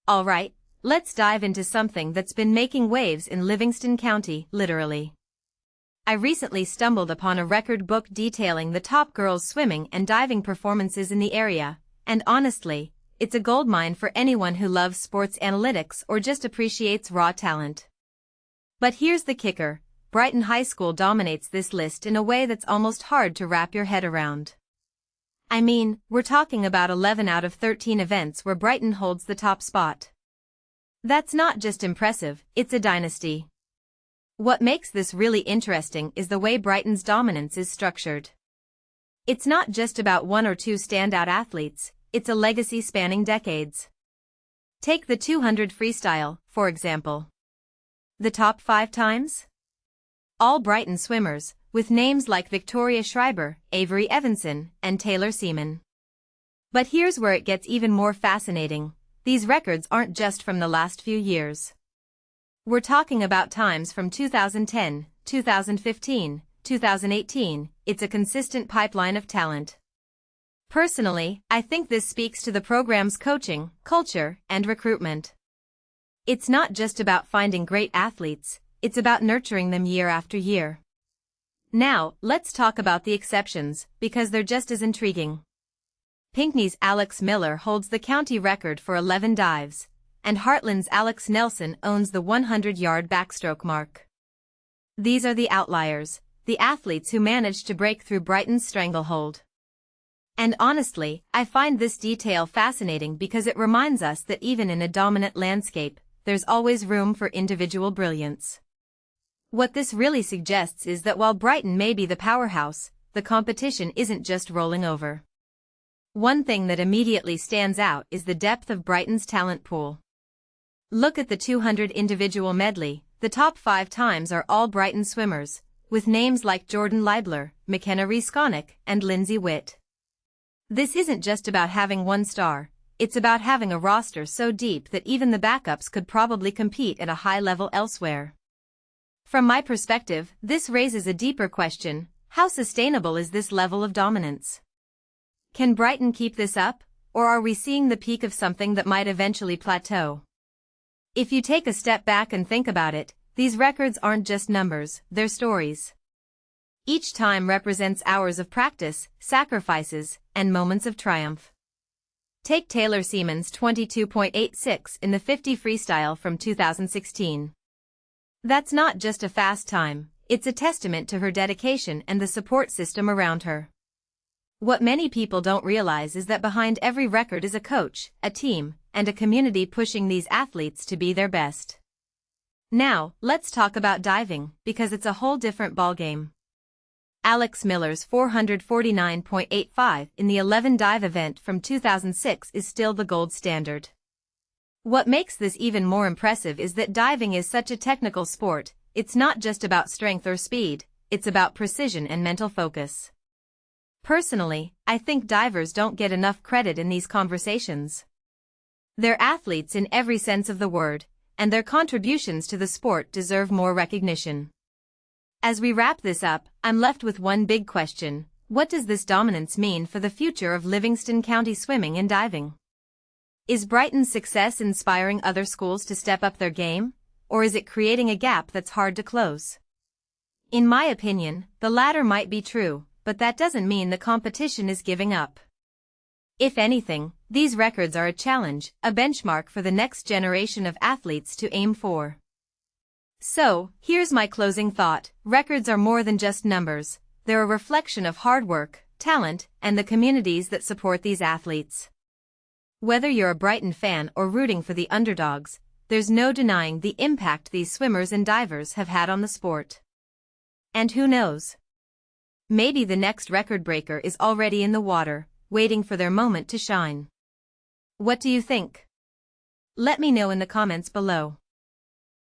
Alright, let's dive into something that's been making waves in Livingston County, literally. I recently stumbled upon a record book detailing the top girls' swimming and diving performances in the area, and honestly, it's a goldmine for anyone who loves sports analytics or just appreciates raw talent. But here's the kicker, Brighton High School dominates this list in a way that's almost hard to wrap your head around. I mean, we're talking about 11 out of 13 events where Brighton holds the top spot. That's not just impressive, it's a dynasty. What makes this really interesting is the way Brighton's dominance is structured. It's not just about one or two standout athletes, it's a legacy spanning decades. Take the 200 freestyle, for example. The top 5 times? All Brighton swimmers, with names like Victoria Schreiber, Avery Evanson, and Taylor Seaman. But here's where it gets even more fascinating. These records aren't just from the last few years. We're talking about times from 2010, 2015, 2018, it's a consistent pipeline of talent. Personally, I think this speaks to the program's coaching, culture, and recruitment. It's not just about finding great athletes, it's about nurturing them year after year. Now, let's talk about the exceptions, because they're just as intriguing. Pinckney's Alex Miller holds the county record for 11 dives, and Hartland's Alex Nelson owns the 100-yard backstroke mark. These are the outliers, the athletes who managed to break through Brighton's stranglehold. And honestly, I find this detail fascinating because it reminds us that even in a dominant landscape, there's always room for individual brilliance. What this really suggests is that while Brighton may be the powerhouse, the competition isn't just rolling over. One thing that immediately stands out is the depth of Brighton's talent pool. Look at the 200 individual medley, the top 5 times are all Brighton swimmers, with names like Jordan Leibler, McKenna Rees-Connick, and Lindsay Witt. This isn't just about having one star, it's about having a roster so deep that even the backups could probably compete at a high level elsewhere. From my perspective, this raises a deeper question: how sustainable is this level of dominance? Can Brighton keep this up, or are we seeing the peak of something that might eventually plateau? If you take a step back and think about it, these records aren't just numbers, they're stories. Each time represents hours of practice, sacrifices, and moments of triumph. Take Taylor Seaman's 22.86 in the 50 freestyle from 2016. That's not just a fast time, it's a testament to her dedication and the support system around her. What many people don't realize is that behind every record is a coach, a team, and a community pushing these athletes to be their best. Now, let's talk about diving, because it's a whole different ballgame. Alex Miller's 449.85 in the 11 dive event from 2006 is still the gold standard. What makes this even more impressive is that diving is such a technical sport, it's not just about strength or speed, it's about precision and mental focus. Personally, I think divers don't get enough credit in these conversations. They're athletes in every sense of the word, and their contributions to the sport deserve more recognition. As we wrap this up, I'm left with one big question: what does this dominance mean for the future of Livingston County swimming and diving? Is Brighton's success inspiring other schools to step up their game, or is it creating a gap that's hard to close? In my opinion, the latter might be true, but that doesn't mean the competition is giving up. If anything, these records are a challenge, a benchmark for the next generation of athletes to aim for. So, here's my closing thought: records are more than just numbers, they're a reflection of hard work, talent, and the communities that support these athletes. Whether you're a Brighton fan or rooting for the underdogs, there's no denying the impact these swimmers and divers have had on the sport. And who knows? Maybe the next record breaker is already in the water, waiting for their moment to shine. What do you think? Let me know in the comments below.